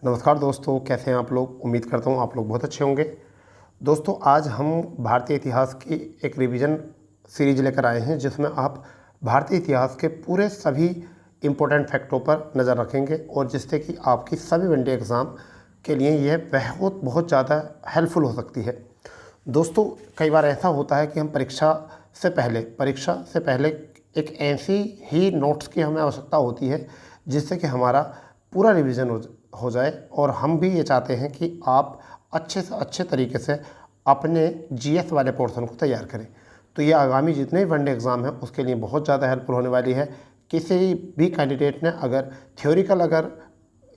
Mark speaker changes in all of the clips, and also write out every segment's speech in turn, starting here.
Speaker 1: नमस्कार दोस्तों, कैसे हैं आप लोग। उम्मीद करता हूँ आप लोग बहुत अच्छे होंगे। दोस्तों, आज हम भारतीय इतिहास की एक रिवीजन सीरीज लेकर आए हैं जिसमें आप भारतीय इतिहास के पूरे सभी इम्पोर्टेंट फैक्टों पर नज़र रखेंगे और जिससे कि आपकी सभी वनडे एग्ज़ाम के लिए यह बहुत ज़्यादा हेल्पफुल हो सकती है। दोस्तों, कई बार ऐसा होता है कि हम परीक्षा से पहले एक ऐसी ही नोट्स की हमें आवश्यकता होती है जिससे कि हमारा पूरा रिवीजन हो जाए और हम भी ये चाहते हैं कि आप अच्छे से अच्छे तरीके से अपने जीएस वाले पोर्शन को तैयार करें। तो ये आगामी जितने भी वनडे एग्ज़ाम हैं उसके लिए बहुत ज़्यादा हेल्पफुल होने वाली है। किसी भी कैंडिडेट ने अगर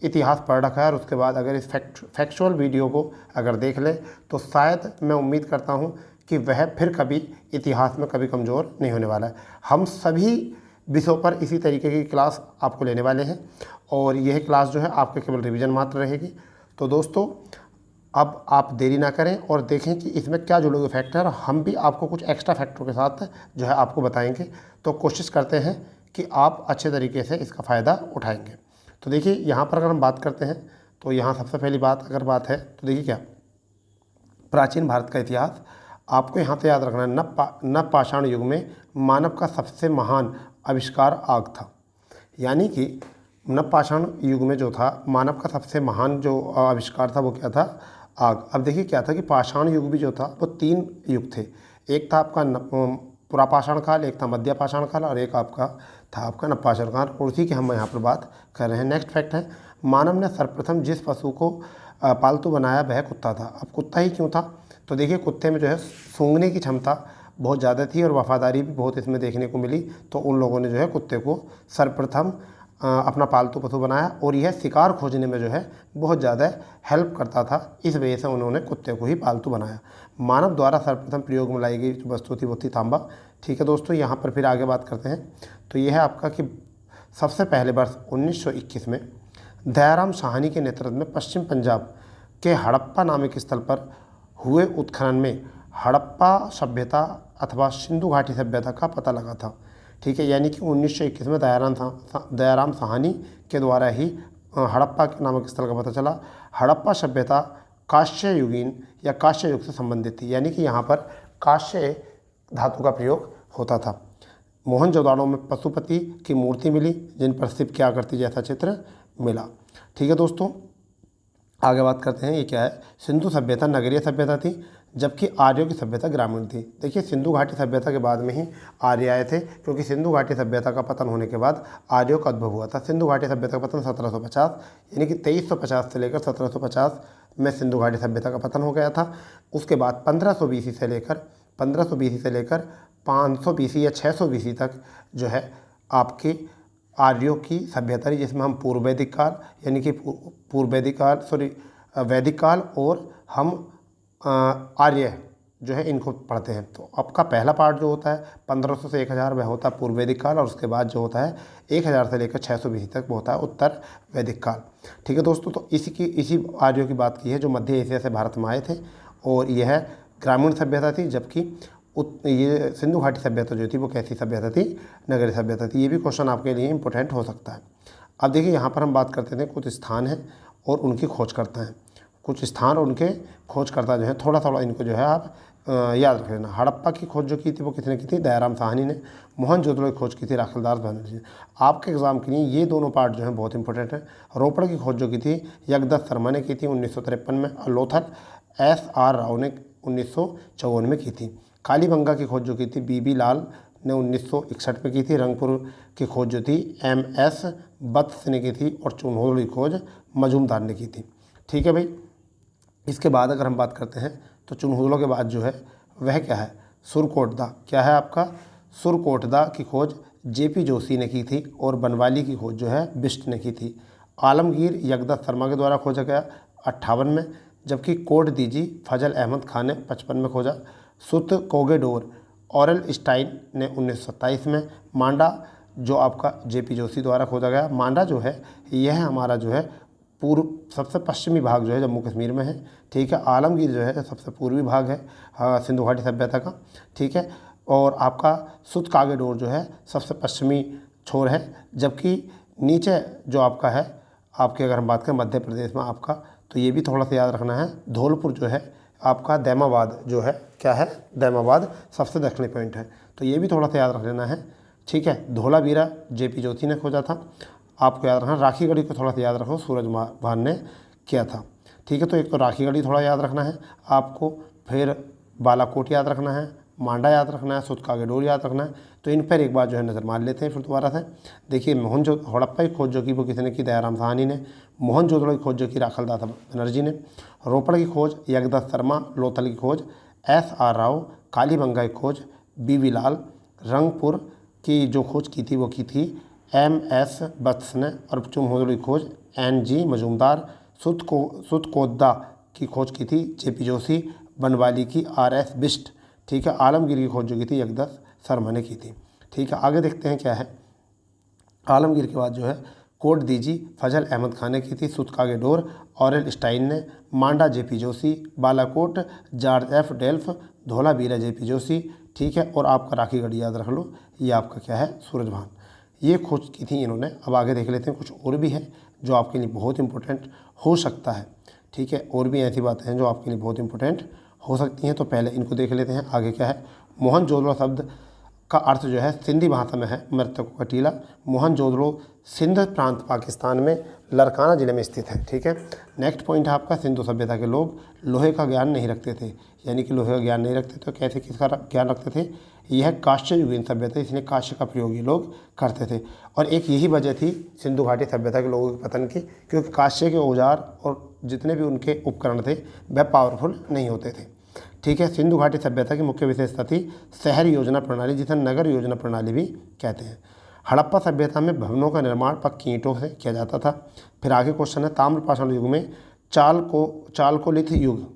Speaker 1: इतिहास पढ़ रखा है और उसके बाद अगर इस फैक्चुअल वीडियो को अगर देख ले तो शायद मैं उम्मीद करता हूँ कि वह फिर कभी इतिहास में कभी कमज़ोर नहीं होने वाला है। हम सभी विषयों पर इसी तरीके की क्लास आपको लेने वाले हैं और यह क्लास जो है आपके केवल रिवीजन मात्र रहेगी। तो दोस्तों, अब आप देरी ना करें और देखें कि इसमें क्या जुड़े हुए फैक्टर हैं। हम भी आपको कुछ एक्स्ट्रा फैक्टरों के साथ जो है आपको बताएंगे। तो कोशिश करते हैं कि आप अच्छे तरीके से इसका फ़ायदा उठाएंगे। तो देखिए, यहाँ पर अगर हम बात करते हैं तो यहाँ सबसे पहली बात है तो देखिए क्या प्राचीन भारत का इतिहास आपको यहाँ से याद रखना है। नव पाषाण युग में मानव का सबसे महान आविष्कार आग था। यानी कि नव पाषाण युग में जो था मानव का सबसे महान जो आविष्कार था वो क्या था? आग। अब देखिए क्या था कि पाषाण युग भी जो था वो 3 युग थे। एक था आपका पुरापाषाण काल, एक था मध्य पाषाण काल और एक आपका था आपका नवपाषाण काल। और उसी की हम यहाँ पर बात कर रहे हैं। नेक्स्ट फैक्ट है, मानव ने सर्वप्रथम जिस पशु को पालतू बनाया वह कुत्ता था। अब कुत्ता ही क्यों था? तो देखिए, कुत्ते में जो है सूंघने की क्षमता बहुत ज़्यादा थी और वफादारी भी बहुत इसमें देखने को मिली। तो उन लोगों ने जो है कुत्ते को सर्वप्रथम अपना पालतू पशु बनाया और यह शिकार खोजने में जो है बहुत ज़्यादा हेल्प करता था। इस वजह से उन्होंने कुत्ते को ही पालतू बनाया। मानव द्वारा सर्वप्रथम प्रयोग में लाई गई जो वस्तु थी वो थी तांबा। ठीक है दोस्तों, यहाँ पर फिर आगे बात करते हैं। तो यह है आपका कि सबसे पहले वर्ष 1921 में दयाराम साहनी के नेतृत्व में पश्चिम पंजाब के हड़प्पा नामक स्थल पर हुए उत्खनन में हड़प्पा सभ्यता अथवा सिंधु घाटी सभ्यता का पता लगा था। ठीक है, यानी कि 1921 में दयाराम साहनी के द्वारा ही हड़प्पा के नामक स्थल का पता चला। हड़प्पा सभ्यता कांस्य युगीन या कांस्य युग से संबंधित थी। यानी कि यहाँ पर कांस्य धातु का प्रयोग होता था। मोहनजोदाड़ो में पशुपति की मूर्ति मिली जिन पर शिव की आकृति जैसा चित्र मिला। ठीक है दोस्तों, आगे बात करते हैं। ये क्या है? सिंधु सभ्यता नगरीय सभ्यता थी जबकि आर्यों की सभ्यता ग्रामीण थी। देखिए, सिंधु घाटी सभ्यता के बाद में ही आर्य आए थे, क्योंकि सिंधु घाटी सभ्यता का पतन होने के बाद आर्यों का उद्भव हुआ था। सिंधु घाटी सभ्यता का पतन 1750 यानी कि 2350 से लेकर 1750 में सिंधु घाटी सभ्यता का पतन हो गया था। उसके बाद 1500 बीसी से लेकर 500 बीसी या 600 बीसी तक जो है आपकी आर्यों की सभ्यता रही, जिसमें हम पूर्व वैदिक काल और हम आर्य जो है इनको पढ़ते हैं। तो आपका पहला पार्ट जो होता है 1500 से 1000 वह होता है पूर्व वैदिक काल और उसके बाद जो होता है 1000 से लेकर 600 बीसी तक वो होता है उत्तर वैदिक काल। ठीक है दोस्तों, तो इसी आर्यों की बात की है जो मध्य एशिया से भारत में आए थे और यह ग्रामीण सभ्यता थी। जबकि ये सिंधु घाटी सभ्यता जो थी वो कैसी सभ्यता थी? नगरीय सभ्यता थी। ये भी क्वेश्चन आपके लिए इंपॉर्टेंट हो सकता है। अब देखिए, यहाँ पर हम बात करते थे कुछ स्थान हैं और उनकी खोजकर्ता हैं। कुछ स्थान और उनके खोजकर्ता जो है थोड़ा इनको जो है आप याद रख लेना। हड़प्पा की खोज जो की थी वो किसने की थी? दयाराम साहनी ने। मोहनजोदड़ो की खोज की थी राखलदास बनर्जी ने। आपके एग्जाम के लिए ये दोनों पार्ट जो है बहुत इंपॉर्टेंट है। रोपड़ की खोज जो की थी जगदत्त शर्मा ने की थी 1953 में और लोथल SR राव ने 1954 में की थी। कालीबंगा की खोज जो की थी BB लाल ने 1961 में की थी। रंगपुर की खोज जो थी MS बत्स ने की थी और चुनहोल की खोज मजूमदार ने की थी। ठीक है भाई, इसके बाद अगर हम बात करते हैं तो चुनहोलों के बाद जो है वह क्या है? सुरकोटदा। क्या है आपका? सुरकोटदा की खोज JP जोशी ने की थी और बनवाली की खोज जो है बिष्ट ने की थी। आलमगीर जगदत्त शर्मा के द्वारा खोजा गया 58 में, जबकि कोट दीजी फजल अहमद खान ने 55 में खोजा। सुत कोगेडोर ऑरल स्टाइन ने 1927 में। मांडा जो आपका JP जोशी द्वारा खोजा गया। मांडा जो है यह हमारा जो है पूर्व सबसे पश्चिमी भाग जो है जम्मू कश्मीर में है। ठीक है, आलमगीर जो है सबसे पूर्वी भाग है सिंधु घाटी सभ्यता का। ठीक है, और आपका सुत कागेडोर जो है सबसे पश्चिमी छोर है, जबकि नीचे जो आपका है आपके अगर हम बात करें मध्य प्रदेश में आपका, तो ये भी थोड़ा सा याद रखना है। धौलपुर जो है आपका, दैमाबाद जो है क्या है, दैमाबाद सबसे दक्षिणी पॉइंट है, तो ये भी थोड़ा सा याद रख लेना है। ठीक है, धौलावीरा जेपी जोशी ने खोजा था, आपको याद रखना। राखीगढ़ी को थोड़ा सा याद रखो, सूरजभान ने किया था। ठीक है, तो एक तो राखीगढ़ी थोड़ा याद रखना है आपको, फिर बालाकोट याद रखना है, मांडा याद रखना है, सूतकागेडोर याद रखना है। तो इन पर एक बार जो है नज़र मार लेते हैं फिर दोबारा से। देखिए, हड़प्पा की खोज जो की वो किसने की, दयाराम साहनी ने। मोहनजोदड़ो की खोज जो की राखलदास बनर्जी ने। रोपड़ की खोज यज्ञदत्त शर्मा। लोथल की खोज SR राव। कालीबंगा की खोज BV लाल। रंगपुर की जो खोज की थी वो की थी MS बत्स ने। और चुम्होदड़ो की खोज NG मजूमदार। सुतकोदा की खोज की थी JP जोशी। बनवाली की RS बिष्ट। ठीक है, आलमगीर की खोज जो की थी यज्ञदत्त शर्मा ने की थी। ठीक है, आगे देखते हैं क्या है। आलमगीर के बाद जो है कोट दीजी फजल अहमद खान ने की थी। सूतकागेडोर ऑरेल स्टाइन ने। मांडा JP Joshi. Balakot George F delve. Dholavira JP Joshi. ठीक है, और आपका राखीगढ़ी याद रख लो, ये आपका क्या है, सूरजभान। ये खोज की थी इन्होंने। अब आगे देख लेते हैं, कुछ और भी है जो आपके लिए बहुत इंपॉर्टेंट हो सकता है। ठीक है, और भी ऐसी बातें हैं जो आपके लिए बहुत इंपॉर्टेंट हो सकती हैं, तो पहले इनको देख लेते हैं। आगे क्या है, मोहनजोदड़ो शब्द का अर्थ जो है सिंधी भाषा में है मृतकों का टीला। मोहनजोदड़ो सिंध प्रांत पाकिस्तान में लरकाना जिले में स्थित है। ठीक है, नेक्स्ट पॉइंट है आपका, सिंधु सभ्यता के लोग लोहे का ज्ञान नहीं रखते थे, यानी कि लोहे का ज्ञान नहीं रखते थे। तो कैसे किसका ज्ञान रखते थे, यह कांस्य युगीन सभ्यता, इसलिए कांस्य का प्रयोग ये लोग करते थे। और एक यही वजह थी सिंधु घाटी सभ्यता के लोगों के पतन की, क्योंकि कांस्य के औजार और जितने भी उनके उपकरण थे वह पावरफुल नहीं होते थे। ठीक है, सिंधु घाटी सभ्यता की मुख्य विशेषता थी शहर योजना प्रणाली, जिसे नगर योजना प्रणाली भी कहते हैं। हड़प्पा सभ्यता में भवनों का निर्माण पक्की ईंटों से किया जाता था। फिर आगे क्वेश्चन है, ताम्रपाषाण युग में चालकोलिथ युग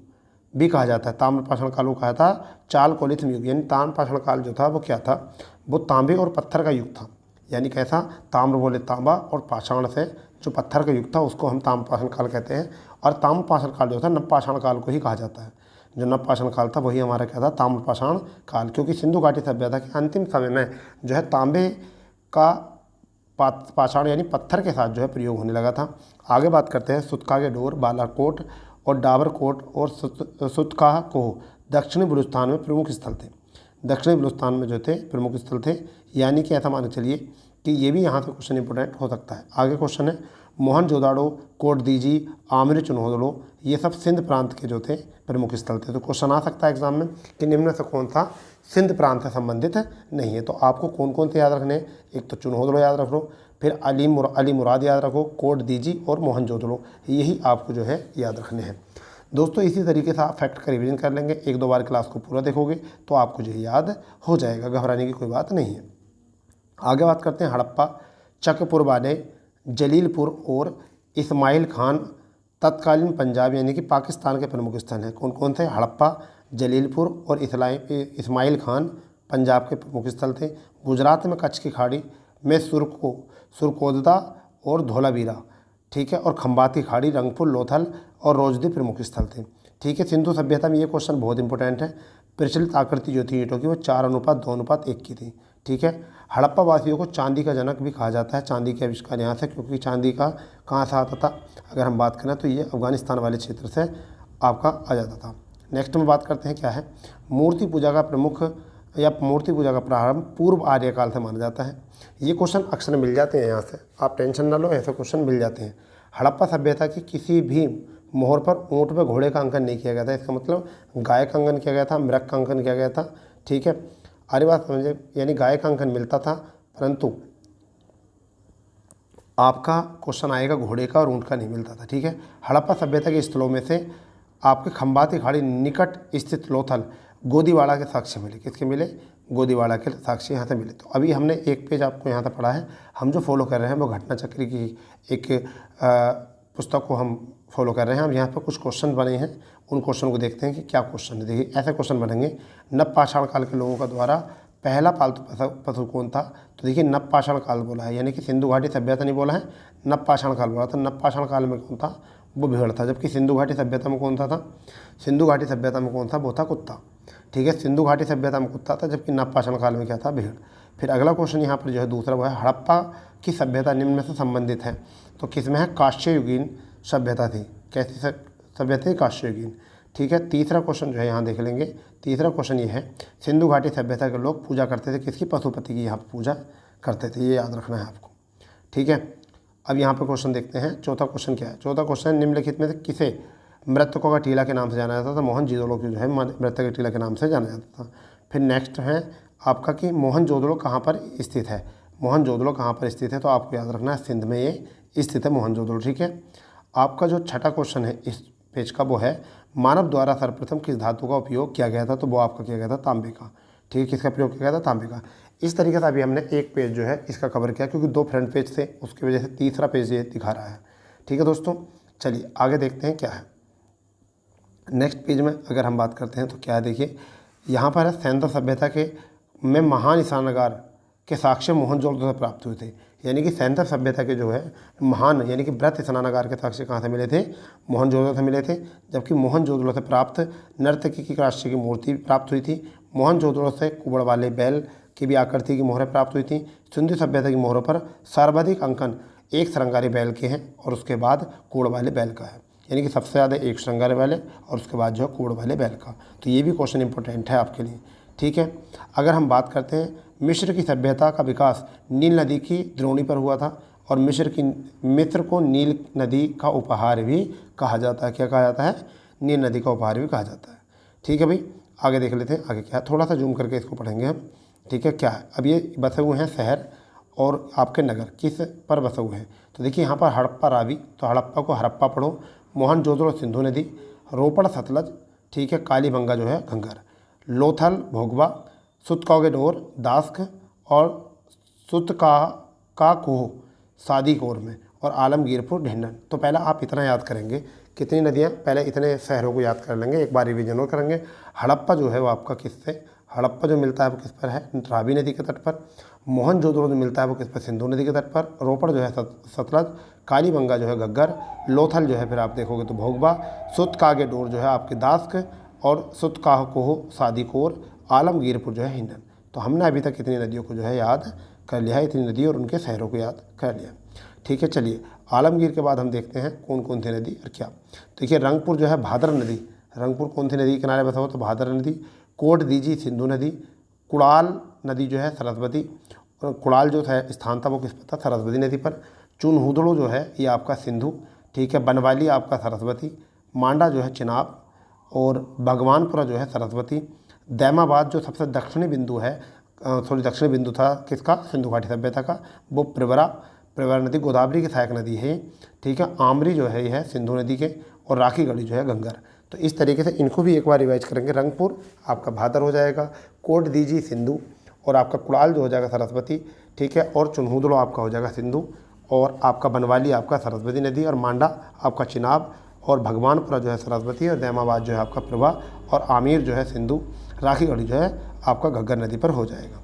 Speaker 1: भी कहा जाता है। ताम्रपाषाण काल को कहा था चालकोलिथ युग, यानी ताम्रपाषाण काल जो था वो क्या था, वो तांबे और पत्थर का युग था। यानी कैसा, ताम्र बोले तांबा, और पाषाण से जो पत्थर का युग था उसको हम ताम्रपाषाण काल कहते हैं। और ताम्रपाषाण काल जो था नवपाषाण काल को ही कहा जाता है। जो नवपाषाण काल था वही हमारा क्या था, ताम्रपाषाण काल, क्योंकि सिंधु घाटी सभ्यता के अंतिम समय में जो है तांबे का पाषाण यानी पत्थर के साथ जो है प्रयोग होने लगा था। आगे बात करते हैं, सूतकागेडोर, बालाकोट और डाबरकोट और सूतकाकोह दक्षिणी बलूचिस्तान में प्रमुख स्थल थे। दक्षिणी बलूचिस्तान में जो थे प्रमुख स्थल थे, यानी कि ऐसा मान के चलिए कि ये भी यहाँ से क्वेश्चन इंपॉर्टेंट हो सकता है। आगे क्वेश्चन है, मोहनजोदाड़ो, कोट दीजी, आमिर चुन्होदड़ो, ये सब सिंध प्रांत के जो थे प्रमुख स्थल थे। तो क्वेश्चन आ सकता है एग्जाम में कि निम्न से कौन सा सिंध प्रांत से संबंधित नहीं है। तो आपको कौन कौन से याद रखने हैं, एक तो चुन्होदड़ो याद रख लो, फिर अली मुराद याद रखो, कोट दीजी और मोहनजोदड़ो, यही आपको जो है याद रखने हैं। दोस्तों, इसी तरीके से आप फैक्ट का रिवीजन कर लेंगे, एक दो बार क्लास को पूरा देखोगे तो आपको जो याद हो जाएगा, घबराने की कोई बात नहीं है। आगे बात करते हैं, हड़प्पा, चकपुरवाने, जलीलपुर और इस्माइल खान तत्कालीन पंजाब यानी कि पाकिस्तान के प्रमुख स्थल हैं। कौन कौन थे, हड़प्पा, जलीलपुर और इस्माइल खान पंजाब के प्रमुख स्थल थे। गुजरात में कच्छ की खाड़ी में सुरकोददा और धौलावीरा, ठीक है, और खंबात की खाड़ी, रंगपुर, लोथल और रोजदी प्रमुख स्थल थे। ठीक है, सिंधु सभ्यता में ये क्वेश्चन बहुत इंपॉर्टेंट है। प्रचलित आकृति जो थी ईंटों की वो 4:2:1 की थी। ठीक है, हड़प्पा वासियों को चांदी का जनक भी कहा जाता है। चांदी के आविष्कार यहाँ से, क्योंकि चांदी का कहाँ से आता था, अगर हम बात करें तो ये अफगानिस्तान वाले क्षेत्र से आपका आ जाता था। नेक्स्ट में बात करते हैं क्या है, मूर्ति पूजा का प्रमुख या मूर्ति पूजा का प्रारंभ पूर्व आर्यकाल से माना जाता है। ये क्वेश्चन अक्सर मिल जाते हैं, यहाँ से आप टेंशन ना लो, ऐसे क्वेश्चन मिल जाते हैं। हड़प्पा सभ्यता की किसी भी मोहर पर ऊँट व घोड़े का अंकन नहीं किया गया था। इसका मतलब गाय का अंकन किया गया था, मृग का अंकन किया गया था। ठीक है, अरे बात समझे, यानी गाय का अंकन मिलता था, परंतु आपका क्वेश्चन आएगा घोड़े का और ऊँट का नहीं मिलता था। ठीक है, हड़प्पा सभ्यता के स्थलों में से आपके खंबात की खाड़ी निकट स्थित लोथल गोदीवाड़ा के साक्ष्य मिले। किसके मिले, गोदीवाड़ा के साक्ष्य यहाँ से मिले। तो अभी हमने एक पेज आपको यहाँ से पढ़ा है, हम जो फॉलो कर रहे हैं वो घटना चक्र की एक पुस्तक को हम फॉलो कर रहे हैं। हम यहाँ पर कुछ क्वेश्चन बने हैं, उन क्वेश्चन को देखते हैं कि क्या क्वेश्चन है। देखिए, ऐसे क्वेश्चन बनेंगे, नवपाषाण काल के लोगों का द्वारा पहला पालतू पशु कौन था। तो देखिए, नवपाषाण काल बोला है, यानी कि सिंधु घाटी सभ्यता नहीं बोला है, नवपाषाण काल बोला। तो नवपाषाण काल में कौन था, वो भेड़ था। जबकि सिंधु घाटी सभ्यता में कौन था, सिंधु घाटी सभ्यता में कौन था, वो था कुत्ता। ठीक है, सिंधु घाटी सभ्यता में कुत्ता था, जबकि नवपाषाण काल में क्या था, भेड़। फिर अगला क्वेश्चन यहाँ पर जो है दूसरा वो है हड़प्पा की सभ्यता निम्न में से संबंधित है। तो किसमें है? कांस्ययुगीन सभ्यता थी। कैसी सभ्यता थी? कांस्ययुगीन। ठीक है। तीसरा क्वेश्चन जो है यहाँ देख लेंगे। तीसरा क्वेश्चन ये है सिंधु घाटी सभ्यता के लोग पूजा करते थे किसकी? पशुपति की यहाँ पर पूजा करते थे। ये याद रखना है आपको। ठीक है। अब यहाँ पर क्वेश्चन देखते हैं। चौथा क्वेश्चन क्या है? चौथा क्वेश्चन निम्नलिखित में से किसे मृतकों का टीला के नाम से जाना जाता था? मोहनजोदड़ो को जो है मृतक के टीला के नाम से जाना जाता था। फिर नेक्स्ट है आपका कि मोहनजोदड़ो कहाँ पर स्थित है? मोहनजोदड़ो कहाँ पर स्थित है? तो आपको याद रखना है सिंध में ये स्थित है मोहनजोदड़ो। ठीक है। आपका जो छठा क्वेश्चन है इस पेज का वो है मानव द्वारा सर्वप्रथम किस धातु का उपयोग किया गया था? तो वो आपका किया गया था तांबे का। ठीक है। किसका प्रयोग किया गया था? तांबे का। इस तरीके से अभी हमने एक पेज जो है इसका कवर किया, क्योंकि 2 फ्रंट पेज थे उसकी वजह से तीसरा पेज ये दिखा रहा है। ठीक है दोस्तों, चलिए आगे देखते हैं क्या है। नेक्स्ट पेज में अगर हम बात करते हैं तो क्या है, देखिए यहाँ पर है सैंधव सभ्यता के में महान स्नानागार के साक्ष्य मोहनजोदड़ो से प्राप्त हुए थे। यानी कि सैंधव सभ्यता के जो है महान यानी कि बृहत स्नानागार के साक्ष्य कहाँ से मिले थे? मोहनजोदड़ो से मिले थे। जबकि मोहनजोदड़ो से प्राप्त नर्तकी की कांस्य की मूर्ति प्राप्त हुई थी। मोहनजोदड़ो से कुबड़ वाले बैल की भी आकृति की मोहरें प्राप्त हुई थी। सिंधु सभ्यता की मोहरों पर सर्वाधिक अंकन एक श्रृंगारी बैल के हैं और उसके बाद कुबड़ वाले बैल का है। यानी कि सबसे ज़्यादा एक श्रृंगार वाले और उसके बाद जो है कुबड़ वाले बैल का। तो ये भी क्वेश्चन इंपॉर्टेंट है आपके लिए। ठीक है। अगर हम बात करते हैं मिस्र की सभ्यता का विकास नील नदी की द्रोणी पर हुआ था और मिस्र को नील नदी का उपहार भी कहा जाता है। क्या कहा जाता है? नील नदी का उपहार भी कहा जाता है। ठीक है भाई, आगे देख लेते हैं आगे क्या है। थोड़ा सा जूम करके इसको पढ़ेंगे हम। ठीक है। क्या है? अब ये बसे हुए हैं शहर और आपके नगर किस पर बसे हुए हैं? तो देखिए यहाँ पर हड़प्पा रावी, तो हड़प्पा को हड़प्पा पढ़ो। मोहनजोदड़ो सिंधु नदी, रोपड़ सतलज, ठीक है, कालीबंगा जो है घंगर, लोथल भोगवा, सुतकौगेडोर दास्क और सुतका कोह सादीकोर में और आलमगीरपुर ढिंडन। तो पहले आप इतना याद करेंगे कितनी नदियाँ, पहले इतने शहरों को याद कर लेंगे, एक बार रिविजन और करेंगे। हड़प्पा जो है वो आपका किससे? हड़प्पा जो मिलता है वो किस पर है? रावी नदी के तट पर। मोहनजोदड़ो जो मिलता है वो किस पर? सिंधु नदी के तट पर। रोपड़ जो है सतलज, कालीबंगा जो है घग्गर, लोथल जो है फिर आप देखोगे तो भोगवा, सुतकागेडोर जो है आपके दास्क और सुतकाकोह सादीकोर, आलमगीरपुर जो है हिंडन। तो हमने अभी तक इतनी नदियों को जो है याद कर लिया है, इतनी नदी और उनके शहरों को याद कर लिया। ठीक है। चलिए आलमगीर के बाद हम देखते हैं कौन कौन सी नदी और क्या। देखिए रंगपुर जो है भादर नदी, रंगपुर कौन सी नदी के किनारे बसा हुआ? तो भादर नदी। कोट दीजी सिंधु नदी, कुड़ाल नदी जो है सरस्वती, और कुड़ाल जो था स्थान था वो किस पर था? सरस्वती नदी पर। चुनहुदड़ो जो है ये आपका सिंधु। ठीक है। बनवाली आपका सरस्वती, मांडा जो है चिनाब और भगवानपुरा जो है सरस्वती। दैमाबाद जो सबसे दक्षिणी बिंदु है, दक्षिणी बिंदु था किसका? सिंधु घाटी सभ्यता का, वो प्रवरा नदी गोदावरी की सहायक नदी है। ठीक है। आमरी जो है ये है सिंधु नदी के और राखीगढ़ी जो है गंगर। तो इस तरीके से इनको भी एक बार रिवाइज करेंगे। रंगपुर आपका भादर हो जाएगा, कोट दीजी सिंधु और आपका कुड़ाल जो हो जाएगा सरस्वती। ठीक है। और चुनहुदड़ो आपका हो जाएगा सिंधु और आपका बनवाली आपका सरस्वती नदी और मांडा आपका चिनाब और भगवानपुरा जो है सरस्वती और दैमाबाद जो है आपका प्रभा और आमिर जो है सिंधु, राखीगढ़ी जो है आपका घग्गर नदी पर हो जाएगा।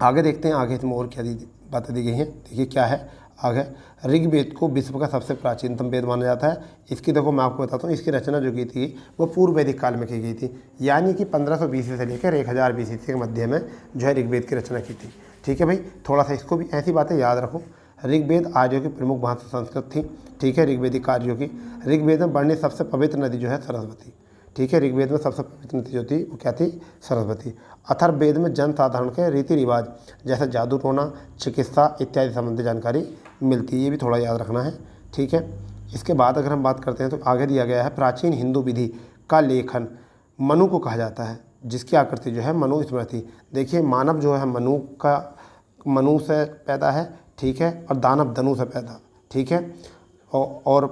Speaker 1: आगे देखते हैं आगे इसमें और क्या बातें दी गई हैं। देखिए क्या है आगे। ऋग्वेद को विश्व का सबसे प्राचीनतम वेद माना जाता है। इसकी देखो मैं आपको बताता हूँ, इसकी रचना जो की थी वो पूर्व वैदिक काल में की गई थी, यानी कि 1500 BC से लेकर 1000 BC के मध्य में जो है ऋग्वेद की रचना की थी। ठीक है भाई, थोड़ा सा इसको भी ऐसी बातें याद रखो। ऋग्वेद आर्यों की प्रमुख भाषा संस्कृत थी। ठीक है। ऋग्वेदिक आर्यों की। ऋग्वेद में वर्णित सबसे पवित्र नदी जो है सरस्वती। ठीक है। ऋग्वेद में सबसे पवित्र नदी जो थी वो क्या थी? सरस्वती। अथर्ववेद में जन साधारण के रीति रिवाज जैसे जादू टोना, चिकित्सा इत्यादि संबंधी जानकारी मिलती है, ये भी थोड़ा याद रखना है। ठीक है। इसके बाद अगर हम बात करते हैं तो आगे दिया गया है प्राचीन हिंदू विधि का लेखन मनु को कहा जाता है, जिसकी आकृति जो है मनु स्मृति। देखिए मानव जो है मनु से पैदा है। ठीक है। और दानव धनु से पैदा। ठीक है। और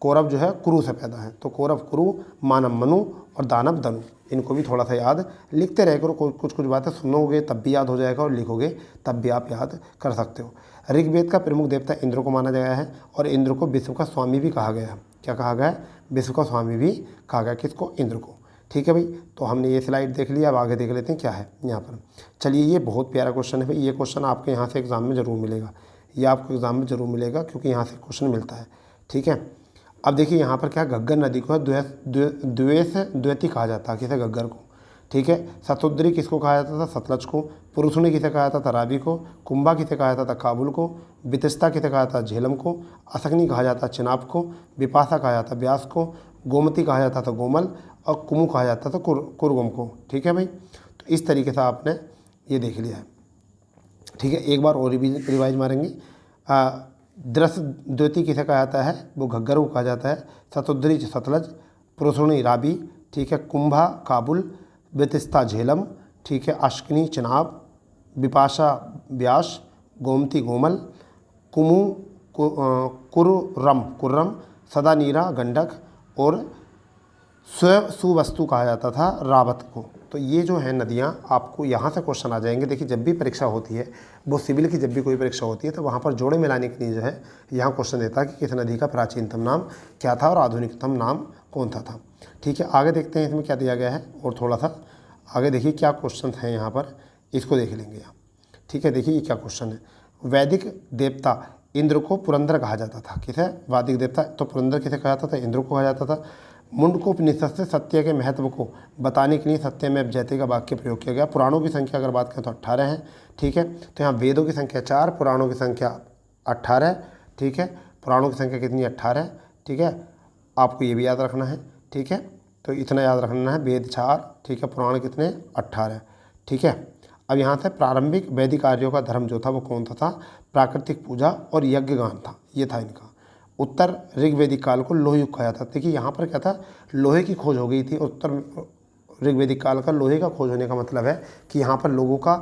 Speaker 1: कौरव जो है कुरु से पैदा है। तो कौरव कुरु, मानव मनु और दानव धनु, इनको भी थोड़ा सा याद लिखते रह करो। कुछ कुछ बातें सुनोगे तब भी याद हो जाएगा और लिखोगे तब भी आप याद कर सकते हो। ऋग्वेद का प्रमुख देवता इंद्र को माना गया है और इंद्र को विश्व का स्वामी भी कहा गया है। क्या कहा गया? विश्व का स्वामी भी कहा गया। किसको? इंद्र को। ठीक है भाई, तो हमने ये स्लाइड देख लिया। अब आगे देख लेते हैं क्या है यहाँ पर। चलिए ये बहुत प्यारा क्वेश्चन है भाई, ये क्वेश्चन आपके यहाँ से एग्जाम में ज़रूर मिलेगा, ये आपको एग्जाम में ज़रूर मिलेगा क्योंकि यहाँ से क्वेश्चन मिलता है। ठीक है। अब देखिए यहाँ पर क्या, घग्गर नदी को द्वैती कहा जाता है। किसे? घग्गर को। ठीक है। शतुद्री किसको कहा जाता था? सतलज को। पुरुषणी किसे कहा जाता था? रावी को। कुंभा किसे कहा जाता था? काबुल को। बितिस्ता किसे कहा जाता था? झेलम को। असकनी कहा जाता था चिनाब को। बिपाशा कहा जाता ब्यास को। गोमती कहा जाता था गोमल। और कुमु कहा जाता था कुरगुम को। ठीक है भाई, तो इस तरीके से आपने ये देख लिया है। ठीक है, एक बार और रिवाइज मारेंगे। दृश्य द्योति किसे कहा जाता है? वो घग्गर को कहा जाता है। शतुद्री सतलज, पुरुषणी रावी, ठीक है, कुंभा काबुल, बितिस्ता झेलम, ठीक है, अश्किनी चिनाब, बिपाशा व्यास, गोमती गोमल, कुमु कुर्रम, सदानीरा गंडक और सुवस्तु कहा जाता था रावत को। तो ये जो है नदियाँ आपको यहाँ से क्वेश्चन आ जाएंगे। देखिए जब भी परीक्षा होती है, वो सिविल की जब भी कोई परीक्षा होती है तो वहाँ पर जोड़े मिलाने के लिए जो है यहाँ क्वेश्चन देता है कि किस नदी का प्राचीनतम नाम क्या था और आधुनिकतम नाम कौन सा था। ठीक है, आगे देखते हैं इसमें क्या दिया गया है और थोड़ा सा आगे देखिए क्या क्वेश्चन हैं यहाँ पर, इसको देख लेंगे यहाँ। ठीक है, देखिए ये क्या क्वेश्चन है। वैदिक देवता इंद्र को पुरंदर कहा जाता था। किसे? वैदिक देवता तो पुरंदर किसे कहा जाता था? इंद्र को कहा जाता था। मुंडकोपनिषद से सत्य के महत्व को बताने के लिए सत्यमेव जयते का वाक्य प्रयोग किया गया। पुराणों की संख्या अगर बात करें तो 18 है। ठीक है, तो यहाँ वेदों की संख्या 4, पुराणों की संख्या 18। ठीक है, पुराणों की संख्या कितनी? 18। ठीक है, आपको ये भी याद रखना है। ठीक है, तो इतना याद रखना है, वेद 4, ठीक है, पुराण कितने? 18। ठीक है, अब यहाँ से प्रारंभिक वैदिक आर्यों का धर्म जो था वो कौन सा था? प्राकृतिक पूजा और यज्ञगान था, ये था इनका। उत्तर ऋग्वेदिक काल को लोह युग कहा जाता था। देखिए यहाँ पर क्या था, लोहे की खोज हो गई थी। उत्तर ऋग्वेदिक काल का लोहे का खोज होने का मतलब है कि यहाँ पर लोगों का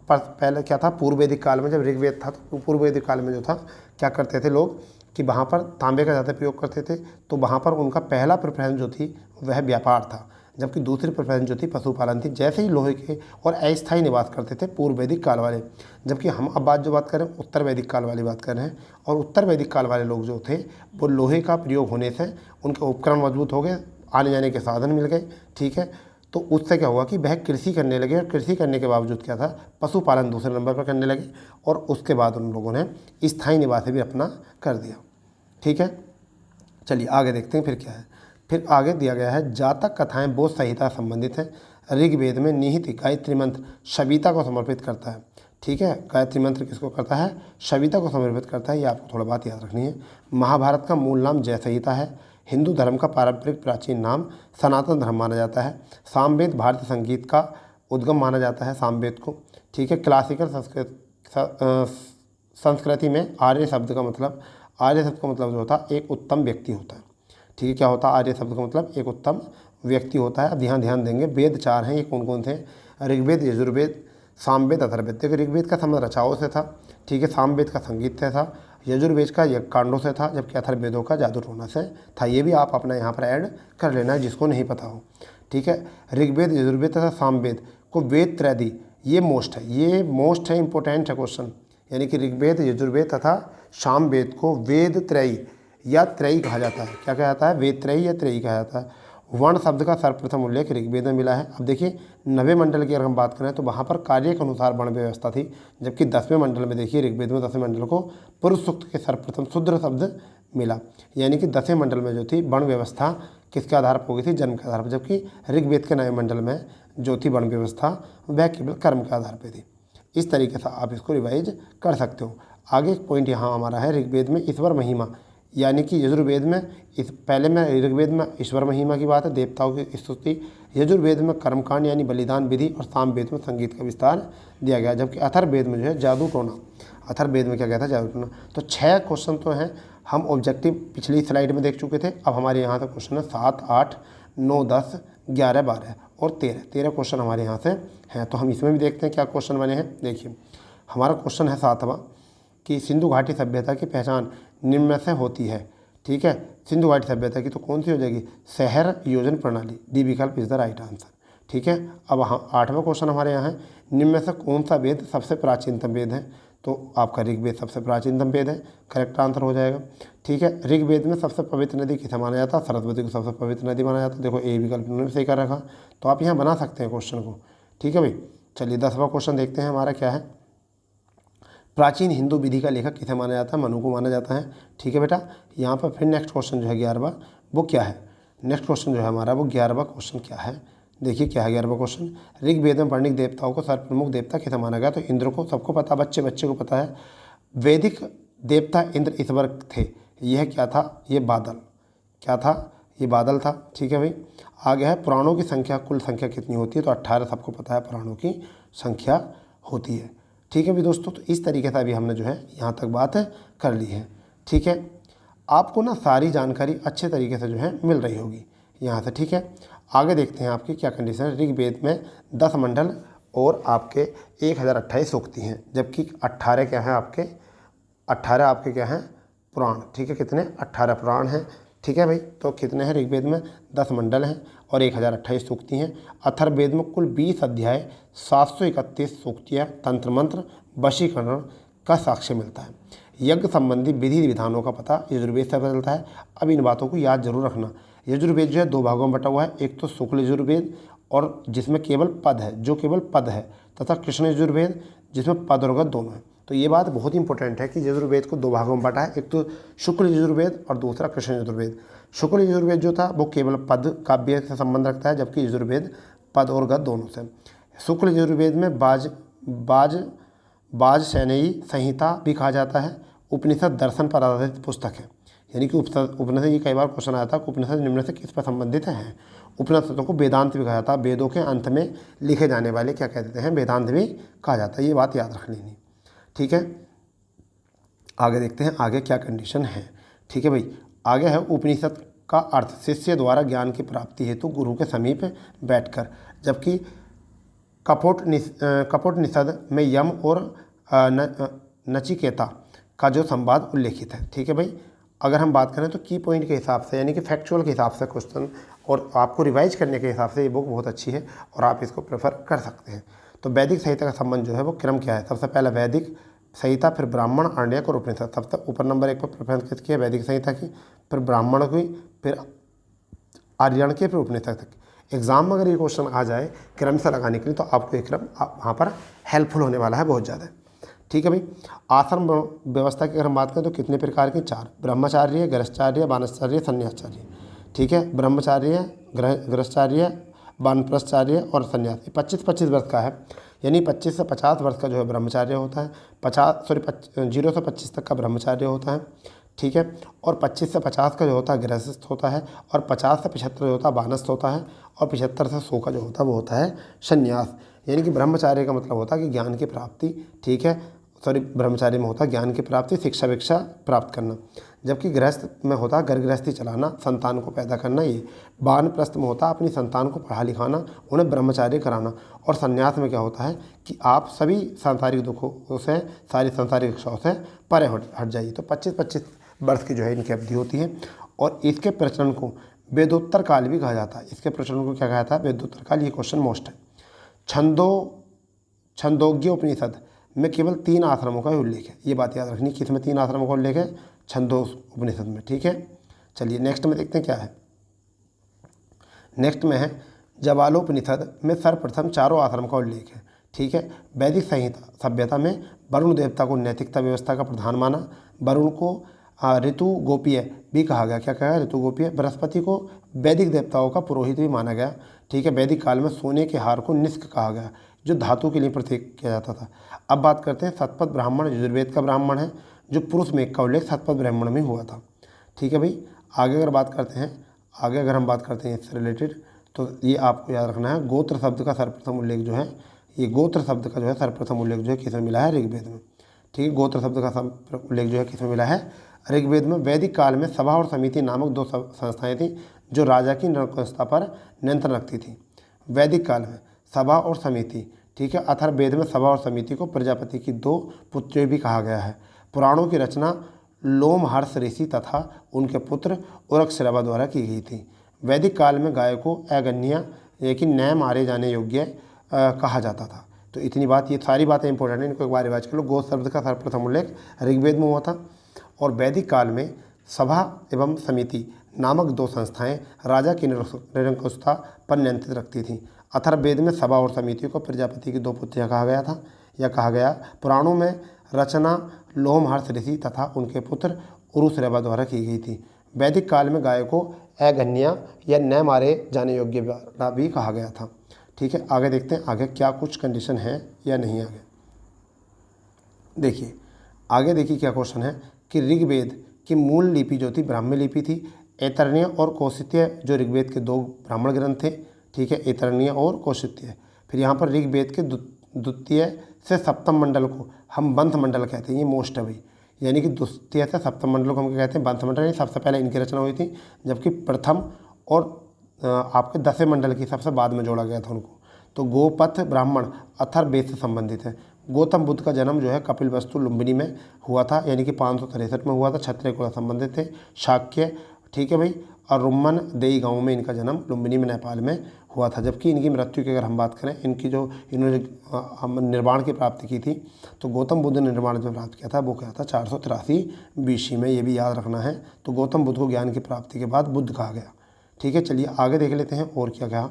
Speaker 1: पहले क्या था, पूर्व वैदिक काल में जब ऋग्वेद था तो पूर्व वैदिक काल में जो था क्या करते थे लोग कि वहाँ पर तांबे का ज़्यादा प्रयोग करते थे। तो वहाँ पर उनका पहला प्रेफरेंस जो थी वह व्यापार था, जबकि दूसरी प्रेफरेंस जो थी पशुपालन थी। जैसे ही लोहे के और अस्थायी निवास करते थे पूर्व वैदिक काल वाले, जबकि हम अब बात करें उत्तर वैदिक काल वाली बात कर रहे हैं। और उत्तर वैदिक काल वाले लोग जो थे वो लोहे का प्रयोग होने से उनके उपकरण मजबूत हो गए, आने जाने के साधन मिल गए। ठीक है, तो उससे क्या हुआ कि वह कृषि करने लगे और कृषि करने के बावजूद क्या था, पशुपालन दूसरे नंबर पर करने लगे। और उसके बाद उन लोगों ने स्थायी निवास भी अपना कर दिया। ठीक है, चलिए आगे देखते हैं फिर क्या है। फिर आगे दिया गया है जातक कथाएं बोध संहिता संबंधित हैं। ऋग्वेद में निहित गायत्री मंत्र सविता को समर्पित करता है। ठीक है, गायत्री मंत्र किसको करता है? सविता को समर्पित करता है। ये आपको थोड़ा बात याद रखनी है। महाभारत का मूल नाम जय संहिता है। हिंदू धर्म का पारंपरिक प्राचीन नाम सनातन धर्म माना जाता है। सामवेद भारतीय संगीत का उद्गम माना जाता है, सामवेद को। ठीक है, क्लासिकल संस्कृति में आर्य शब्द का मतलब जो होता है एक उत्तम व्यक्ति होता है। ठीक है, क्या होता है? आर्य शब्द का मतलब एक उत्तम व्यक्ति होता है। अब ध्यान देंगे, वेद 4 हैं, ये कौन कौन थे? ऋग्वेद, यजुर्वेद, सामवेद, अथर्ववेद। देखिए ऋग्वेद का संबंध रचाओं से था। ठीक है, सामवेद का संगीत से था, यजुर्वेद का यज्ञकांडों से था, जबकि अथर्ववेदों का जादू टोना से था। ये भी आप अपना यहाँ पर ऐड कर लेना है जिसको नहीं पता हो। ठीक है, ऋग्वेद, यजुर्वेद तथा सामवेद को वेद त्रैदी, ये मोस्ट है, इंपॉर्टेंट है क्वेश्चन। यानी कि ऋग्वेद, यजुर्वेद तथा सामवेद को वेद त्रयी या त्रयी कहा जाता है। क्या कहा जाता है? वेद त्रयी या त्रयी कहा जाता है। वर्ण शब्द का सर्वप्रथम उल्लेख ऋग्वेद में मिला है। अब देखिए 9वें मंडल की अगर हम बात करें तो वहाँ पर कार्य के अनुसार वर्ण व्यवस्था थी, जबकि 10वें मंडल में देखिए ऋग्वेद में 10वें मंडल को पुरुष सूक्त के सर्वप्रथम शूद्र शब्द मिला। यानी कि 10वें मंडल में जो थी वर्ण व्यवस्था किसके आधार पर हो गई थी? जन्म के आधार पर। जबकि ऋग्वेद के 9वें मंडल में जो थी वर्ण व्यवस्था वह केवल कर्म के आधार पर थी। इस तरीके से आप इसको रिवाइज कर सकते हो। आगे एक पॉइंट यहाँ हमारा है, ऋग्वेद में ईश्वर महिमा, यानी कि यजुर्वेद में पहले में ऋग्वेद में ईश्वर महिमा की बात है, देवताओं की स्तुति। यजुर्वेद में कर्मकांड यानी बलिदान विधि, और सामवेद में संगीत का विस्तार दिया गया। जबकि अथर्ववेद में जो है जादू टोना, अथर्ववेद में क्या कहता है? जादू टोना। तो 6 क्वेश्चन तो हैं, हम ऑब्जेक्टिव पिछली स्लाइड में देख चुके थे। अब हमारे यहाँ तक क्वेश्चन है 7, 8, 9, 10, 11, 12 और 13 क्वेश्चन हमारे यहाँ से हैं। तो हम इसमें भी देखते हैं क्या क्वेश्चन बने हैं। देखिए हमारा क्वेश्चन है 7वां कि सिंधु घाटी सभ्यता की पहचान निम्न में से होती है। ठीक है, सिंधु घाटी सभ्यता की तो कौन सी हो जाएगी? शहर योजन प्रणाली। डी विकल्प इज द राइट आंसर। ठीक है, अब 8वां क्वेश्चन हमारे यहाँ है, निम्न में से कौन सा वेद सबसे प्राचीनतम वेद है? तो आपका ऋग्वेद सबसे प्राचीनतम वेद है, करेक्ट आंसर हो जाएगा। ठीक है, ऋग्वेद में सबसे पवित्र नदी किसे माना जाता है? सरस्वती को सबसे पवित्र नदी माना जाता है। देखो ए विकल्प उन्होंने सही कर रखा, तो आप यहाँ बना सकते हैं क्वेश्चन को। ठीक है भाई, चलिए 10वां क्वेश्चन देखते हैं हमारा क्या है। प्राचीन हिंदू विधि का लेखक किसे माना जाता है? मनु को माना जाता है। ठीक है बेटा, यहाँ पर फिर नेक्स्ट क्वेश्चन जो है 11वां वो क्या है? नेक्स्ट क्वेश्चन जो है हमारा वो 11वां क्वेश्चन क्या है? देखिए क्या है 11वां क्वेश्चन, ऋग्वेद में वर्णिक देवताओं को सर्वप्रमुख देवता किसे माना गया? तो इंद्र को, सबको पता, बच्चे बच्चे को पता है। वैदिक देवता इंद्र ईश्वर थे। यह क्या था? ये बादल। क्या था? ये बादल था। ठीक है भाई। आगे है पुराणों की संख्या, कुल संख्या कितनी होती है? तो 18 सबको पता है पुराणों की संख्या होती है। ठीक है भाई दोस्तों, तो इस तरीके से अभी हमने जो है यहाँ तक बात कर ली है। ठीक है, आपको ना सारी जानकारी अच्छे तरीके से जो है मिल रही होगी यहाँ से। ठीक है, आगे देखते हैं आपकी क्या कंडीशन है। ऋग्वेद में 10 मंडल और आपके 1028 सूक्ति हैं, जबकि 18 क्या है आपके, 18 आपके क्या हैं? पुराण। ठीक है, कितने? 18 पुराण हैं। ठीक है भाई, तो कितने हैं ऋग्वेद में? 10 मंडल हैं और 1028 सूक्ति हैं। अथर्ववेद में कुल 20 अध्याय, 731 सूक्तियाँ, तंत्र मंत्र, वशीकरण का साक्ष्य मिलता है। यज्ञ संबंधी विधि विधानों का पता यजुर्वेद से पता चलता है। अब इन बातों को याद जरूर रखना। यजुर्वेद जो है 2 भागों में बटा हुआ है, एक तो शुक्ल यजुर्वेद और जिसमें केवल पद है, जो केवल पद है, तथा कृष्ण यजुर्वेद जिसमें पद और गद दोनों है। तो ये बात बहुत इंपॉर्टेंट है कि यजुर्वेद को 2 भागों में बांटा है, एक तो शुक्ल यजुर्वेद और दूसरा कृष्ण यजुर्वेद। शुक्ल यजुर्वेद जो था वो केवल पद काव्य से संबंध रखता है, जबकि यजुर्वेद पद और गद दोनों से। शुक्ल यजुर्वेद में बाज सैनयी संहिता भी कहा जाता है। उपनिषद दर्शन पर आधारित पुस्तक है, यानी कि उपनिषद, ये कई बार क्वेश्चन आया था कि उपनिषद निम्न से किस पर संबंधित है? उपनिषदों को वेदांत भी कहा जाता है। वेदों के अंत में लिखे जाने वाले क्या कह देते हैं? वेदांत भी कहा जाता है। ये बात याद रख लेनी। ठीक है, आगे देखते हैं आगे क्या कंडीशन है। ठीक है भाई, आगे है उपनिषद का अर्थ शिष्य द्वारा ज्ञान की प्राप्ति हेतु गुरु के समीप बैठकर, जबकि कपोटनिषद में यम और नचिकेता का जो संवाद उल्लेखित है। ठीक है भाई, अगर हम बात करें तो की पॉइंट के हिसाब से, यानी कि फैक्चुअल के हिसाब से क्वेश्चन और आपको रिवाइज करने के हिसाब से ये बुक बहुत अच्छी है और आप इसको प्रेफर कर सकते हैं। तो वैदिक संहिता का संबंध जो है वो क्रम क्या है? सबसे पहले वैदिक संहिता, फिर ब्राह्मण, आर्ण्यक और उपनिषद। सबसे ऊपर नंबर 1 पर प्रेफरेंस किसकी है? वैदिक संहिता की, फिर ब्राह्मण की, फिर आर्यण की, फिर उपनिषद की। एग्जाम में अगर ये क्वेश्चन आ जाए क्रम से लगाने के लिए तो आपको ये क्रम वहाँ पर हेल्पफुल होने वाला है बहुत ज़्यादा। ठीक है भाई, आश्रम व्यवस्था की अगर हम बात करें तो कितने प्रकार की? 4, ब्रह्मचार्य, गृहस्थाचार्य, वानप्रस्थाचार्य, संन्यासाचार्य। ठीक है, ब्रह्मचार्य, गृहस्थाचार्य, वानप्रस्थाचार्य और संन्यास। 25-25 वर्ष का है, यानी 25 से 50 वर्ष का जो है ब्रह्मचार्य होता है, 0 से 25 तक का ब्रह्मचार्य होता है। ठीक है, और 25 से 50 का जो होता है गृहस्थ होता है, और 50 से 75 जो होता है वानस्थ होता है, और 75 से 100 का जो होता है वो होता है संन्यास। यानी कि ब्रह्मचार्य का मतलब होता है कि ज्ञान की प्राप्ति। ठीक है, ब्रह्मचार्य में होता है ज्ञान की प्राप्ति, शिक्षा भिक्षा प्राप्त करना, जबकि गृहस्थ में होता है घर गृहस्थी चलाना, संतान को पैदा करना। ये वानप्रस्थ में होता है अपनी संतान को पढ़ा लिखाना, उन्हें ब्रह्मचार्य कराना। और संन्यास में क्या होता है कि आप सभी सांसारिक दुखों से, सारी सांसारिक इच्छाओं से परे हट जाइए। तो 25-25 वर्ष की जो है इनकी अवधि होती है। और इसके प्रचलन को वेदोत्तर काल भी कहा जाता है। इसके प्रचलन को क्या कहा जाता है? वेदोत्तर काल। ये क्वेश्चन मोस्ट है। छंदोग्य उपनिषद में केवल 3 आश्रमों का उल्लेख है। ये बात याद रखनी कि इसमें 3 आश्रमों का उल्लेख है छंदो उपनिषद में। ठीक है, चलिए नेक्स्ट में देखते हैं क्या है। नेक्स्ट में है जवालोपनिषद में सर्वप्रथम 4 आश्रम का उल्लेख है। ठीक है, वैदिक संहिता सभ्यता में वरुण देवता को नैतिकता व्यवस्था का प्रधान माना। वरुण को ऋतु गोपीय भी कहा गया। क्या कहा? ऋतु गोपीय। बृहस्पति को वैदिक देवताओं का पुरोहित भी माना गया। ठीक है, वैदिक काल में सोने के हार को निष्क कहा गया, जो धातु के लिए प्रतीक किया जाता था। अब बात करते हैं शतपथ ब्राह्मण। यजुर्वेद का ब्राह्मण है, जो पुरुष में का उल्लेख शतपथ ब्राह्मण में हुआ था। ठीक है भाई, आगे अगर हम बात करते हैं इससे रिलेटेड, तो ये आपको याद रखना है गोत्र शब्द का सर्वप्रथम उल्लेख जो है, ये गोत्र शब्द का जो है सर्वप्रथम उल्लेख जो है किसमें मिला है? ऋग्वेद में। ठीक है, गोत्र शब्द का उल्लेख जो है किसमें मिला है? ऋग्वेद में। वैदिक काल में सभा और समिति नामक 2 संस्थाएं थीं जो राजा की नृशंसता पर नियंत्रण रखती थी। वैदिक काल में सभा और समिति। ठीक है, अथर्ववेद में सभा और समिति को प्रजापति की 2 पुत्रियां भी कहा गया है। पुराणों की रचना लोमहर्ष ऋषि तथा उनके पुत्र उरगश्रवा द्वारा की गई थी। वैदिक काल में गाय को अगन्य, लेकिन न मारे जाने योग्य कहा जाता था। तो इतनी बात, ये सारी बातें इंपॉर्टेंट है, इनको एक बार रिवाइज कर लो। गोत्र शब्द का सर्वप्रथम उल्लेख ऋग्वेद में हुआ था। और वैदिक काल में सभा एवं समिति नामक 2 संस्थाएं राजा की निरंकुशता पर नियंत्रित रखती थीं। अथर्ववेद में सभा और समिति को प्रजापति की 2 पुत्रियां कहा गया था, या कहा गया। पुराणों में रचना लोमहर्ष ऋषि तथा उनके पुत्र उरुश्रवा द्वारा की गई थी। वैदिक काल में गाय को अगन्य या न मारे जाने योग्य भी कहा गया था। ठीक है, आगे देखते हैं आगे क्या कुछ कंडीशन है या नहीं। आगे देखिए, आगे देखिए क्या क्वेश्चन है कि ऋग्वेद की मूल लिपि जो थी ब्राह्मी लिपि थी। ऐतरेय और कौशित्य जो ऋग्वेद के 2 ब्राह्मण ग्रंथ थे। ठीक है, ऐतरेय और कौशित्य। फिर यहाँ पर ऋग्वेद के द्वितीय से सप्तम मंडल को हम बंध मंडल कहते हैं, ये मोस्ट है भाई। यानी कि द्वितीय से सप्तम मंडल को हम क्या कहते हैं, बंध मंडल। सबसे पहले इनकी रचना हुई थी, जबकि प्रथम और आपके 10वें मंडल की सबसे बाद में जोड़ा गया था उनको। तो गोपथ ब्राह्मण अथर्ववेद से संबंधित है। गौतम बुद्ध का जन्म जो है कपिलवस्तु लुम्बिनी में हुआ था, यानी कि 563 में हुआ था। क्षत्रिय कुल संबंधित थे। शाक्य, ठीक है भाई, और रुम्मन देई गांव में इनका जन्म लुम्बिनी में नेपाल में हुआ था। जबकि इनकी मृत्यु की अगर हम बात करें, इनकी जो इन्होंने निर्वाण की प्राप्ति की थी, तो गौतम बुद्ध ने निर्वाण जो प्राप्त किया था वो क्या था, 483 BC में। ये भी याद रखना है। तो गौतम बुद्ध को ज्ञान की प्राप्ति के बाद बुद्ध कहा गया। ठीक है, चलिए आगे देख लेते हैं और क्या कहा।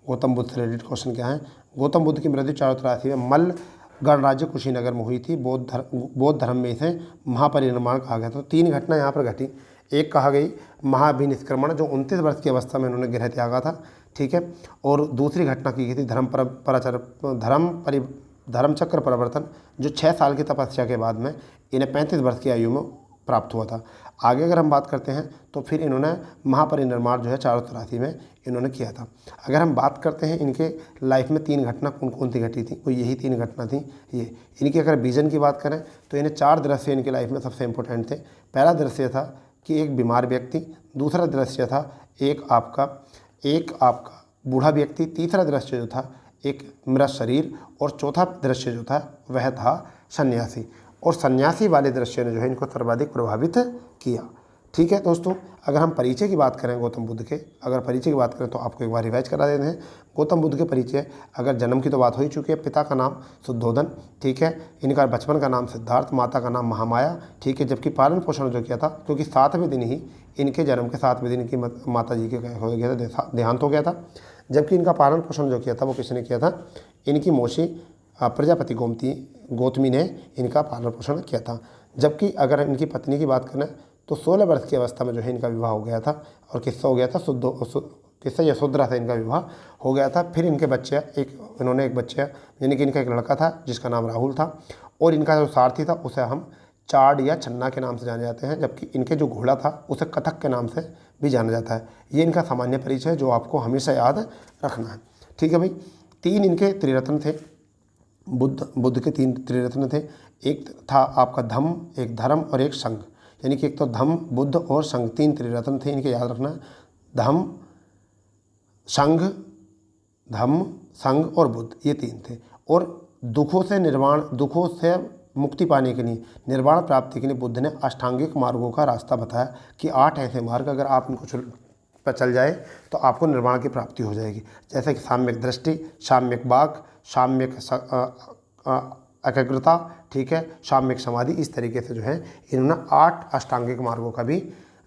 Speaker 1: गौतम बुद्ध से रिलेटेड क्वेश्चन क्या है। गौतम बुद्ध की मृत्यु 483 में मल्ल गणराज्य कुशीनगर में हुई थी। बौद्ध धर्म में इसे महापरिनिर्वाण कहा गया। तो 3 घटना यहाँ पर घटी। एक कहा गई महाभिनिष्क्रमण, जो 29 वर्ष की अवस्था में उन्होंने गृह त्यागा था। ठीक है, और दूसरी घटना की गई थी धर्मचक्र परिवर्तन, जो 6 साल की तपस्या के बाद में इन्हें 35 वर्ष की आयु में प्राप्त हुआ था। आगे अगर हम बात करते हैं तो फिर इन्होंने महापरिनिर्वाण जो है 483 में इन्होंने किया था। अगर हम बात करते हैं इनके लाइफ में 3 घटना कौन कौन सी घटी थी, वो यही 3 घटना थी। ये इनकी अगर विजन की बात करें तो इन्हें 4 दृश्य इनकी लाइफ में सबसे इंपॉर्टेंट थे। पहला दृश्य था कि एक बीमार व्यक्ति, दूसरा दृश्य था एक आपका बूढ़ा व्यक्ति, तीसरा दृश्य जो था एक मृत शरीर, और चौथा दृश्य जो था वह था सन्यासी। और सन्यासी वाले दृश्य ने जो है इनको सर्वाधिक प्रभावित किया। ठीक है दोस्तों, अगर हम परिचय की बात करें गौतम बुद्ध के, अगर परिचय की बात करें तो आपको एक बार रिवाइज करा देते हैं। गौतम बुद्ध के परिचय, अगर जन्म की तो बात हो ही चुकी है। पिता का नाम शुद्धोधन, ठीक है। इनका बचपन का नाम सिद्धार्थ, माता का नाम महामाया, ठीक है। जबकि पालन पोषण जो किया था, क्योंकि 7वें दिन ही इनके जन्म के 7वें दिन की माता जी के हो गया था, देहांत हो गया था। जबकि इनका पालन पोषण जो किया था वो किसने किया था, इनकी मौसी प्रजापति गौतमी ने इनका पालन पोषण किया था। जबकि अगर इनकी पत्नी की बात करें तो 16 वर्ष की अवस्था में जो है इनका विवाह हो गया था, और किससे हो गया था, किससे, यशोधरा से इनका विवाह हो गया था। फिर इनके बच्चे इन्होंने एक बच्चे, यानी कि इनका एक लड़का था जिसका नाम राहुल था, और इनका जो सारथी था उसे हम चाड या छन्ना के नाम से जाने जाते हैं। जबकि इनके जो घोड़ा था उसे कथक के नाम से भी जाना जाता है। ये इनका सामान्य परिचय है जो आपको हमेशा याद रखना है। ठीक है भाई। 3 इनके त्रिरत्न थे, बुद्ध के 3 त्रिरत्न थे। एक था आपका धम्म, एक धर्म और एक संघ। यानी कि एक तो धम्म, बुद्ध और संघ, 3 त्रिरत्न थे इनके, याद रखना है। धम्म, संघ और बुद्ध, ये 3 थे। और दुखों से मुक्ति पाने के लिए, निर्वाण प्राप्ति के लिए बुद्ध ने अष्टांगिक मार्गों का रास्ता बताया कि 8 ऐसे मार्ग अगर आप इनको पर चल जाए तो आपको निर्वाण की प्राप्ति हो जाएगी। जैसे कि साम्यक दृष्टि, साम्यक वाक, साम्यक एकाग्रता, ठीक है, साम्यक समाधि। इस तरीके से जो है इन्होंने 8 अष्टांगिक मार्गों का भी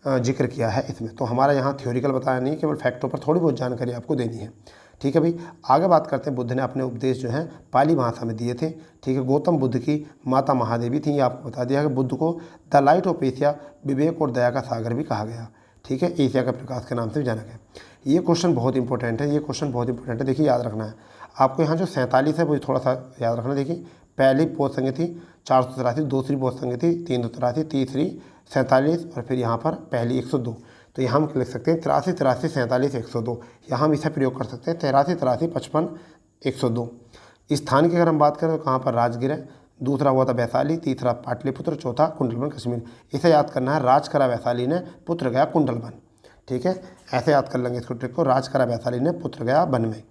Speaker 1: जिक्र किया है इसमें। तो हमारा यहाँ थ्योरिकल बताया नहीं, केवल फैक्टों पर थोड़ी बहुत जानकारी आपको देनी है। ठीक है भाई। आगे बात करते हैं, बुद्ध ने अपने उपदेश जो है पाली भाषा में दिए थे। ठीक है। गौतम बुद्ध की माता महादेवी थी, ये आपको बता दिया कि बुद्ध को द लाइट ऑफ एशिया, विवेक और दया का सागर भी कहा गया। ठीक है, एशिया का प्रकाश के नाम से भी जाना गया। ये क्वेश्चन बहुत इंपॉर्टेंट है, देखिए याद रखना है आपको। यहाँ जो 47 है वो थोड़ा सा याद रखना। देखिए, पहली पोत संख्या थी 483, दूसरी पोत संख्या थी 383, तीसरी 47, और फिर यहाँ पर पहली 102। तो यहाँ हम लिख सकते हैं 83, 83, 47, 102। यहाँ हम इसे प्रयोग कर सकते हैं 83, 83, 55, 102। स्थान की अगर हम बात करें तो कहाँ पर, राजगिर है, दूसरा हुआ था वैशाली, तीसरा पाटलिपुत्र, चौथा कुंडलबन कश्मीर। इसे याद करना है, राज करा वैशाली ने, पुत्र गया कुंडलबन। ठीक है, ऐसे याद कर लेंगे इसको ट्रिक को, राज करा वैशाली ने, पुत्र गया वन में।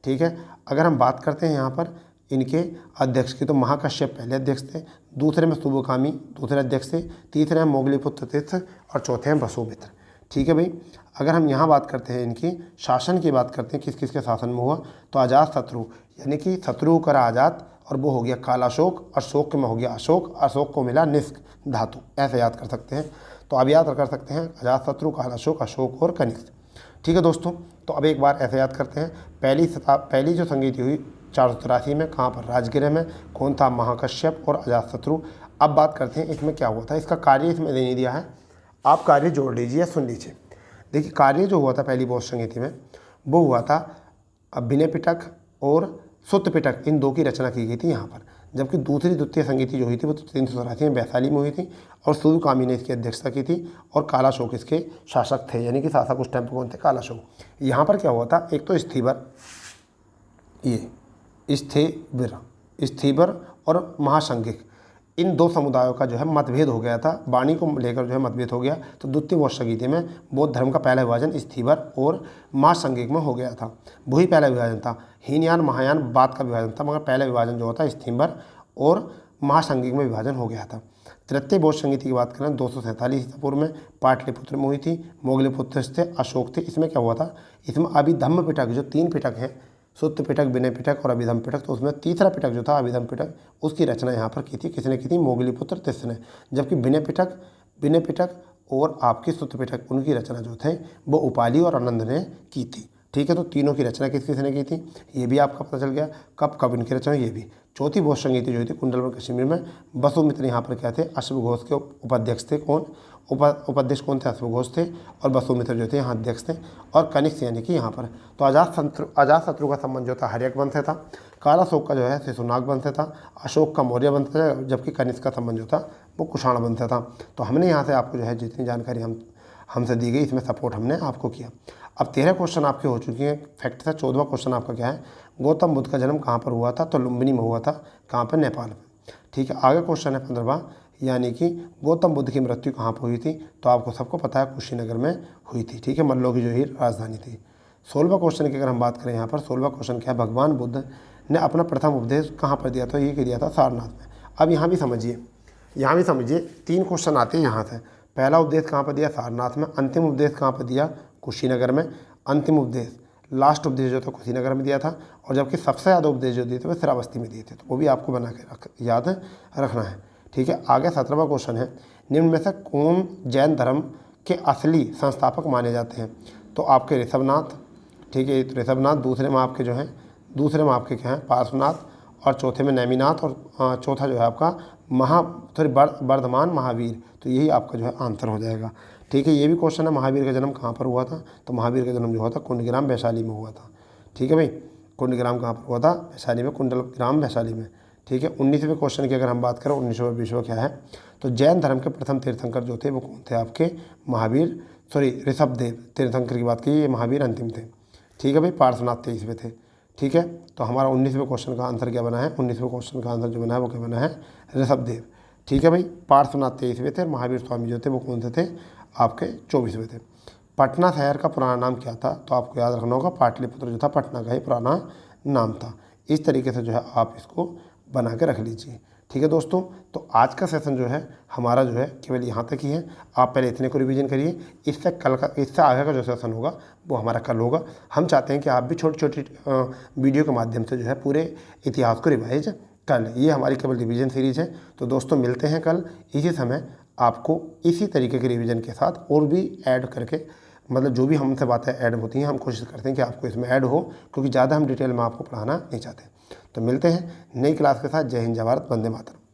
Speaker 1: ठीक है। अगर हम बात करते हैं यहाँ पर इनके अध्यक्ष की, तो महाकश्यप पहले अध्यक्ष थे, दूसरे में शुभकामी दूसरे अध्यक्ष थे, तीसरे में मोगलीपुत्र तीर्थ, और चौथे में वसुमित्र। ठीक है भाई। अगर हम यहाँ बात करते हैं इनकी शासन की बात करते हैं, किस किस के शासन में हुआ, तो अजात शत्रु, यानी कि शत्रु करा आजाद, और वो हो गया कालाशोक, और शोक में हो गया अशोक, अशोक को मिला निष्क धातु। ऐसे याद कर सकते हैं। तो अब याद कर सकते हैं अजात शत्रु, कालाशोक, अशोक और कनिष्क। ठीक है दोस्तों। तो अब एक बार ऐसे याद करते हैं, पहली जो संगीति हुई 483 में, कहाँ पर, राजगिर में। कौन था, महाकश्यप और अजातशत्रु। अब बात करते हैं इसमें क्या हुआ था, इसका कार्य इसमें नहीं दिया है, आप कार्य जोड़ लीजिए, सुन लीजिए। देखिए कार्य जो हुआ था पहली बौद्ध संहिता में वो हुआ था विनय पिटक और सुत्त पिटक, इन दो की रचना की गई थी यहाँ पर। जबकि दूसरी द्वितीय संगीति जो हुई थी वो 384 में वैशाली में हुई थी और सूर्यकामी ने इसकी अध्यक्षता की थी और कालाशोक इसके शासक थे, यानी कि शासक उस टाइम पर कौन थे, कालाशोक। यहाँ पर क्या हुआ था, एक तो स्थीवर, ये स्थीवर और महासंघिक, इन दो समुदायों का जो है मतभेद हो गया था, वाणी को लेकर जो है मतभेद हो गया। तो द्वितीय बौद्ध संहिता में बौद्ध धर्म का पहला विभाजन स्थीवर और महासंघिक में हो गया था। वही पहला विभाजन था। हीनयान महायान बाद का विभाजन था, मगर पहला विभाजन जो होता स्थीवर और महासंघिक में विभाजन हो गया था। तृतीय बौद्ध संहिता की बात करें 247 ईसा पूर्व में पाटलिपुत्र में हुई थी। मोगलीपुत्र थे, अशोक थे। इसमें क्या हुआ था, इसमें अभिधम्म पिटक, जो 3 पिटक हैं, सुत्त पिटक, विनय पिटक और अभिधम्म पिटक, तो उसमें तीसरा पिटक जो था अभिधम्म पिटक, उसकी रचना यहाँ पर की थी। किसने की थी, मोगलीपुत्र तिस्स ने। जबकि विनय पिटक और आपकी सुत्त पिटक, उनकी रचना जो थे वो उपाली और आनंद ने की थी। ठीक है, तो तीनों की रचना किसने की थी ये भी आपका पता चल गया। कब इनकी रचना, ये भी। चौथी बौद्ध संहिता जो हुई थी कुंडलवन कश्मीर में, वसुमित्र यहाँ पर क्या थे, अश्वघोष के उपाध्यक्ष थे। कौन उपाध्यक्ष कौन थे, अश्वघोष थे, और वसुमित्र जो थे यहाँ अध्यक्ष थे। और कनिष्क यानी कि यहाँ पर तो अजातशत्रु का संबंध जो था हर्यक वंश से था। कालाशोक का जो है शिशुनाग वंश से था। अशोक का मौर्य वंश था, जबकि कनिष्क का संबंध जो था वो कुषाण वंश से था। तो हमने यहाँ से आपको जो है जितनी जानकारी हमसे दी गई, इसमें सपोर्ट हमने आपको किया। अब 13 क्वेश्चन आपके हो चुके हैं, फैक्ट था। 14वां क्वेश्चन आपका क्या है, गौतम बुद्ध का जन्म कहाँ पर हुआ था, तो लुम्बिनी में हुआ था। कहाँ पर, नेपाल में। ठीक है, आगे क्वेश्चन है 15वां, यानी कि गौतम बुद्ध की मृत्यु कहाँ पर हुई थी, तो आपको सबको पता है कुशीनगर में हुई थी। ठीक है, मल्लों की जो ही राजधानी थी। 16वां क्वेश्चन की अगर हम बात करें यहाँ पर, 16वां क्वेश्चन क्या है, भगवान बुद्ध ने अपना प्रथम उपदेश कहाँ पर दिया था, ये दिया था सारनाथ में। अब यहाँ भी समझिए 3 क्वेश्चन आते हैं यहाँ से। पहला उपदेश कहाँ पर दिया, सारनाथ में। अंतिम उपदेश कहाँ पर दिया, कुशीनगर में। अंतिम उपदेश, लास्ट उपदेश जो था कुशीनगर में दिया था। और जबकि सबसे ज़्यादा उपदेश जो दिए थे वो श्रावस्ती में दिए थे, तो वो भी आपको बना के याद रखना है। ठीक है, आगे 17वां क्वेश्चन है, निम्न में से कौन जैन धर्म के असली संस्थापक माने जाते हैं, तो आपके ऋषभनाथ। ठीक है, ऋषभनाथ। दूसरे में आपके क्या हैं, पार्श्वनाथ। और चौथे में नेमिनाथ। और चौथा जो है आपका वर्धमान महावीर। तो यही आपका जो है आंसर हो जाएगा। ठीक है, ये भी क्वेश्चन है, महावीर का जन्म कहाँ पर हुआ था, तो महावीर का जन्म जो हुआ था कुंडग्राम वैशाली में हुआ था। ठीक है भाई, कुंडग्राम कहाँ पर हुआ था, वैशाली में, कुंडलग्राम वैशाली में। ठीक है, 19वें क्वेश्चन की अगर हम बात करें, 19वां 20वां क्या है, तो जैन धर्म के प्रथम तीर्थंकर जो थे वो कौन थे, आपके ऋषभदेव तीर्थंकर की बात की, ये महावीर अंतिम थे। ठीक है भाई, पार्श्वनाथ 23वें थे। ठीक है, तो हमारा 19वें क्वेश्चन का आंसर क्या बना है, 19वें क्वेश्चन का आंसर जो बना है वो क्या बना है, ऋषभदेव। ठीक है भाई, पार्श्वनाथ 23वें थे। महावीर स्वामी जो थे वो कौन से थे, आपके 24वें थे। पटना शहर का पुराना नाम क्या था, तो आपको याद रखना होगा, पाटलिपुत्र जो था पटना का ही पुराना नाम था। इस तरीके से जो है आप इसको बना के रख लीजिए। ठीक है दोस्तों, तो आज का सेशन जो है हमारा जो है केवल यहाँ तक ही है। आप पहले इतने को रिवीजन करिए, इससे आगे का जो सेशन होगा वो हमारा कल होगा। हम चाहते हैं कि आप भी छोटी छोटी वीडियो के माध्यम से जो है पूरे इतिहास को रिवाइज कर लें। ये हमारी केवल रिवीजन सीरीज़ है। तो दोस्तों मिलते हैं कल इसी समय, आपको इसी तरीके के रिवीजन के साथ और भी ऐड करके, मतलब जो भी हमसे बातें ऐड होती हैं हम कोशिश करते हैं कि आपको इसमें ऐड हो, क्योंकि ज़्यादा हम डिटेल में आपको पढ़ाना नहीं चाहते। तो मिलते हैं नई क्लास के साथ। जय हिंद, जय भारत, वंदे मातरम।